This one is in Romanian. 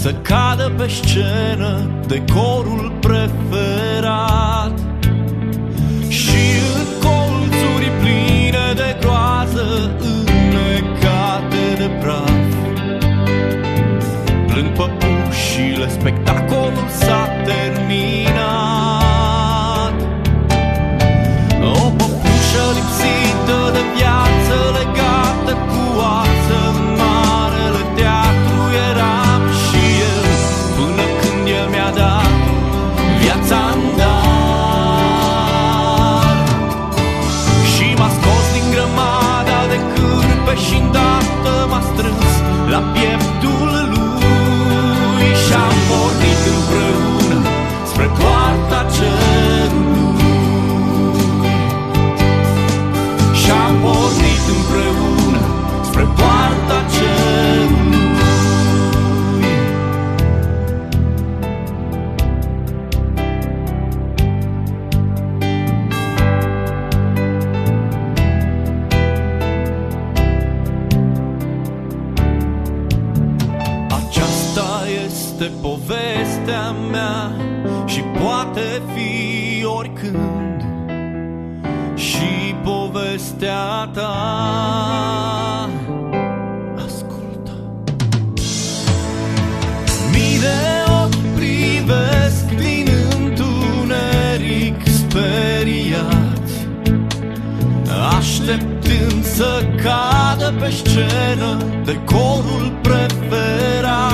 să cadă pe scenă decorul preferat. Și în colțuri pline de groază, înnecate de praf, plâng păpușile, spectacolul s-a terminat. O păpușă lipsită de viață, legată cu ață în marele teatru eram și eu, până când el mi-a dat viața în dar. Și m-a scos din grămada de cârpe și îndată m-a strâns la pieptul lui și-am pornit împreună spre poarta cerului. Și-am pornit împreună spre poarta cerului. Aceasta este povestea mea și poate fi oricând și povestea ta. Ascultă. Mii de ochi privesc din întuneric speriați, așteptând să cadă pe scenă decorul preferat.